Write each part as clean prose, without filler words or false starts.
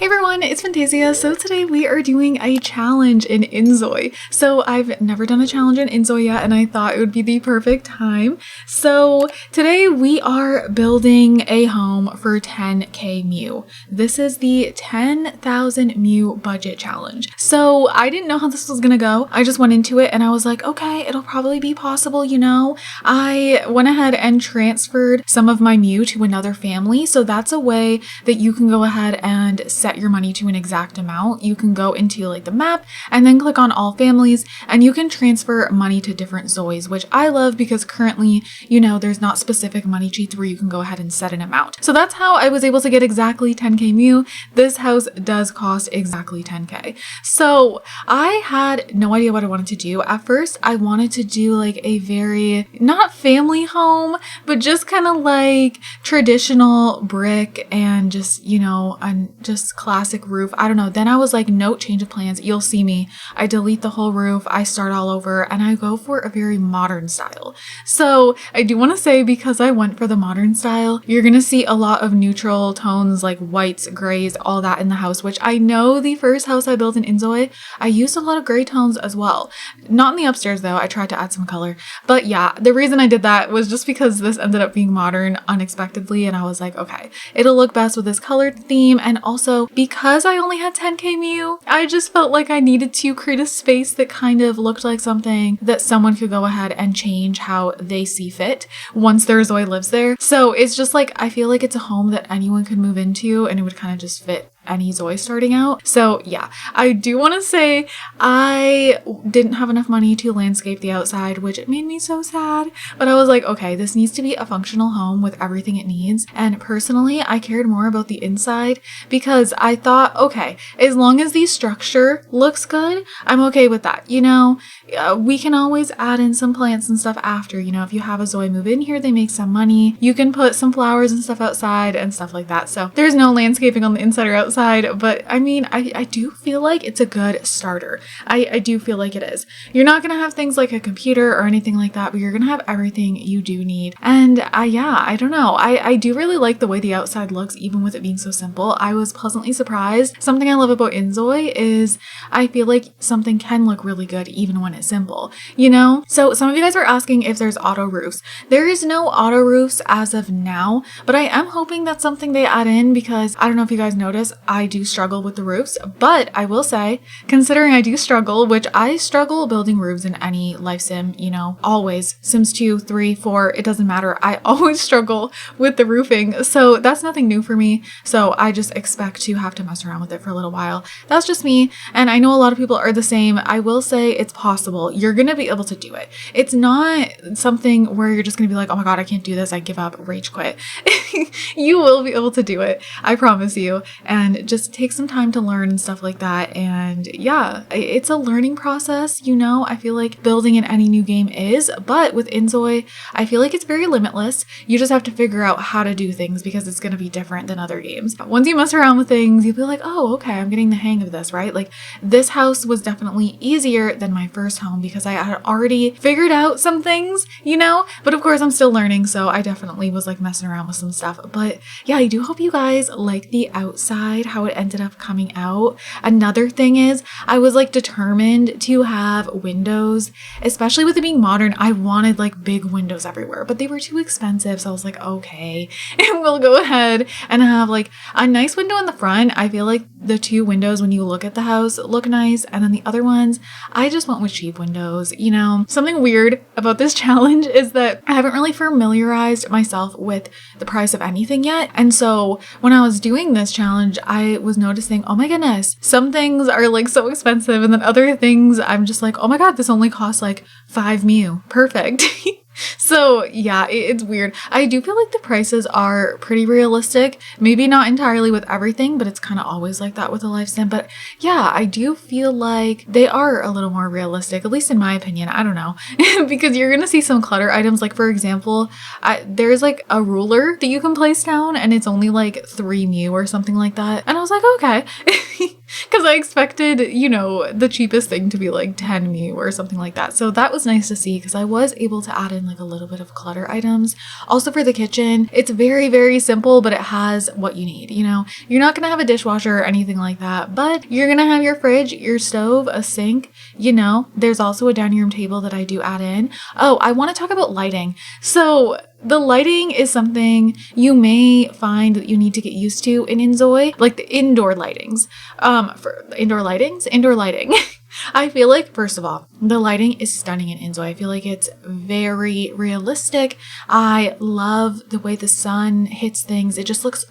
Hey everyone, it's Fantayzia. So today we are doing a challenge in inZOI. So I've never done a challenge in inZOI yet, and I thought it would be the perfect time. So today we are building a home for 10K Mew. This is the 10,000 Mew budget challenge. So I didn't know how this was gonna go. I just went into it and I was like, okay, it'll probably be possible, you know? I went ahead and transferred some of my Mew to another family. So that's a way that you can go ahead and set your money to an exact amount. You can go into like the map and then click on all families and you can transfer money to different ZOIs, which I love because currently, you know, there's not specific money cheats where you can go ahead and set an amount. So that's how I was able to get exactly 10K Mew. This house does cost exactly 10K. So I had no idea what I wanted to do. At first, I wanted to do like a very, not family home, but just kind of like traditional brick and just, you know, and just classic roof. I don't know. Then I was like, no, change of plans. You'll see me. I delete the whole roof. I start all over and I go for a very modern style. So I do want to say, because I went for the modern style, you're going to see a lot of neutral tones like whites, grays, all that in the house, which I know the first house I built in inZOI, I used a lot of gray tones as well. Not in the upstairs though. I tried to add some color, but yeah, the reason I did that was just because this ended up being modern unexpectedly. And I was like, okay, it'll look best with this colored theme. And also because I only had 10K Mew, I just felt like I needed to create a space that kind of looked like something that someone could go ahead and change how they see fit once their ZOI lives there. So it's just like, I feel like it's a home that anyone could move into and it would kind of just fit any ZOI starting out. So yeah, I do want to say I didn't have enough money to landscape the outside, which made me so sad. But I was like, okay, this needs to be a functional home with everything it needs. And personally, I cared more about the inside because I thought, okay, as long as the structure looks good, I'm okay with that. You know, we can always add in some plants and stuff after. You know, if you have a ZOI move in here, they make some money. You can put some flowers and stuff outside and stuff like that. So there's no landscaping on the inside or outside. But I mean, I do feel like it's a good starter. I do feel like it is. You're not going to have things like a computer or anything like that, but you're going to have everything you do need. And yeah, I don't know. I do really like the way the outside looks, even with it being so simple. I was pleasantly surprised. Something I love about inZOI is I feel like something can look really good even when it's simple, you know? So some of you guys were asking if there's auto roofs. There is no auto roofs as of now, but I am hoping that's something they add in because I don't know if you guys notice, I do struggle with the roofs, but I will say, considering I do struggle, which I struggle building roofs in any life sim, you know, always, Sims 2, 3, 4, it doesn't matter. I always struggle with the roofing. So that's nothing new for me. So I just expect to have to mess around with it for a little while. That's just me. And I know a lot of people are the same. I will say it's possible. You're going to be able to do it. It's not something where you're just going to be like, oh my God, I can't do this. I give up, rage quit. You will be able to do it. I promise you. And just take some time to learn and stuff like that. And yeah, it's a learning process, you know. I feel like building in any new game is, but with inZOI, I feel like it's very limitless. You just have to figure out how to do things because it's going to be different than other games. Once you mess around with things, you'll be like, oh, okay, I'm getting the hang of this, right? Like this house was definitely easier than my first home because I had already figured out some things, you know, but of course I'm still learning. So I definitely was like messing around with some stuff, but yeah, I do hope you guys like the outside, how it ended up coming out. Another thing is I was like determined to have windows, especially with it being modern. I wanted like big windows everywhere, but they were too expensive. So I was like, okay, and we'll go ahead and have like a nice window in the front. I feel like the two windows when you look at the house look nice. And then the other ones, I just went with cheap windows. You know, something weird about this challenge is that I haven't really familiarized myself with the price of anything yet. And so when I was doing this challenge, I was noticing, oh my goodness, some things are like so expensive. And then other things I'm just like, oh my God, this only costs like 5 Mew. Perfect. So yeah, it's weird. I do feel like the prices are pretty realistic. Maybe not entirely with everything, but it's kind of always like that with a life sim. But yeah, I do feel like they are a little more realistic, at least in my opinion. I don't know, because you're going to see some clutter items. Like for example, there's like a ruler that you can place down and it's only like 3 Mew or something like that. And I was like, okay. because I expected, you know, the cheapest thing to be like 10 Mew or something like that. So that was nice to see because I was able to add in like a little bit of clutter items. Also for the kitchen, it's very, very simple, but it has what you need. You know, you're not going to have a dishwasher or anything like that, but you're going to have your fridge, your stove, a sink. You know, there's also a dining room table that I do add in. Oh, I want to talk about lighting. So the lighting is something you may find that you need to get used to in inZOI, like the indoor lightings. For indoor lighting. I feel like, first of all, the lighting is stunning in inZOI. I feel like it's very realistic. I love the way the sun hits things. It just looks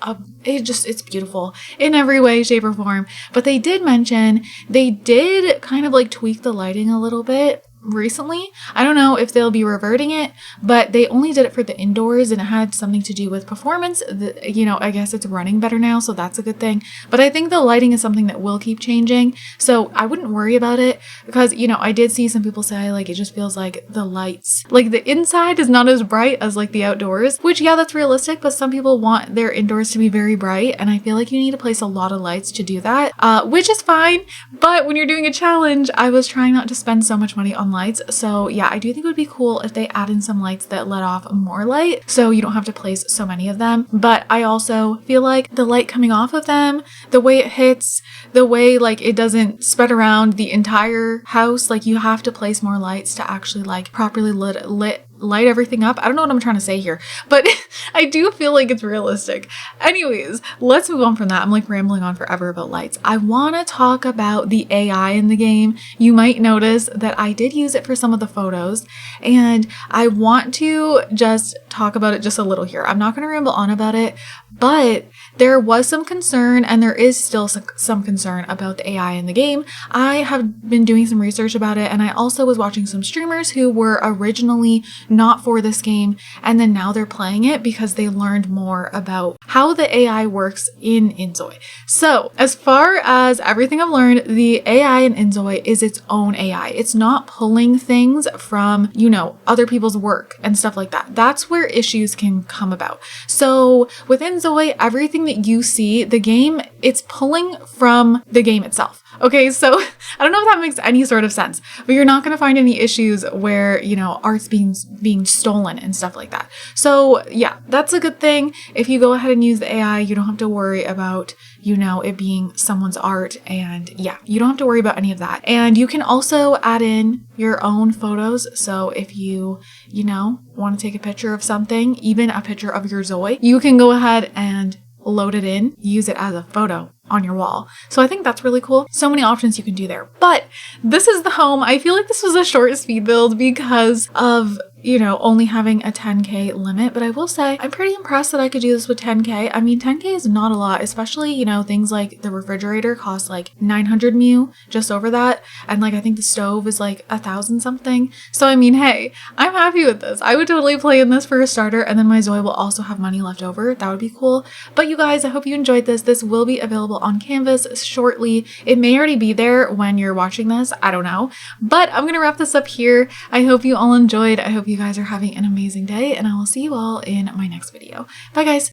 it's beautiful in every way, shape, or form. But they did mention they did kind of like tweak the lighting a little bit recently. I don't know if they'll be reverting it, but they only did it for the indoors and it had something to do with performance. You know, I guess it's running better now, so that's a good thing. But I think the lighting is something that will keep changing, so I wouldn't worry about it because, you know, I did see some people say like it just feels like the lights, like the inside is not as bright as like the outdoors, which yeah, that's realistic, but some people want their indoors to be very bright, and I feel like you need to place a lot of lights to do that, which is fine. But when you're doing a challenge, I was trying not to spend so much money on lights. So yeah, I do think it would be cool if they add in some lights that let off more light so you don't have to place so many of them. But I also feel like the light coming off of them, the way it hits, the way like it doesn't spread around the entire house, like you have to place more lights to actually like properly light everything up. I don't know what I'm trying to say here, but I do feel like it's realistic. Anyways, let's move on from that. I'm like rambling on forever about lights. I want to talk about the AI in the game. You might notice that I did use it for some of the photos, and I want to just talk about it just a little here. I'm not going to ramble on about it, but there was some concern, and there is still some concern about the AI in the game. I have been doing some research about it, and I also was watching some streamers who were originally not for this game, and then now they're playing it because they learned more about how the AI works in inZOI. So as far as everything I've learned, the AI in inZOI is its own AI. It's not pulling things from, you know, other people's work and stuff like that. That's where issues can come about. So with inZOI, everything that you see, the game, it's pulling from the game itself. Okay, so I don't know if that makes any sort of sense, but you're not going to find any issues where, you know, art's being stolen and stuff like that. So yeah, that's a good thing. If you go ahead and use the AI, you don't have to worry about, you know, it being someone's art, and yeah, you don't have to worry about any of that. And you can also add in your own photos. So if you know, want to take a picture of something, even a picture of your Zoe, you can go ahead and load it in, use it as a photo on your wall. So I think that's really cool. So many options you can do there. But this is the home. I feel like this was a short speed build because of, you know, only having a 10K limit, but I will say I'm pretty impressed that I could do this with 10K. I mean, 10K is not a lot, especially, you know, things like the refrigerator costs like 900 Mew, just over that. And like, I think the stove is like 1,000 something. So I mean, hey, I'm happy with this. I would totally play in this for a starter, and then my Zoe will also have money left over. That would be cool. But you guys, I hope you enjoyed this. This will be available on Canvas shortly. It may already be there when you're watching this. I don't know. But I'm going to wrap this up here. I hope you all enjoyed. I hope you guys are having an amazing day, and I will see you all in my next video. Bye guys.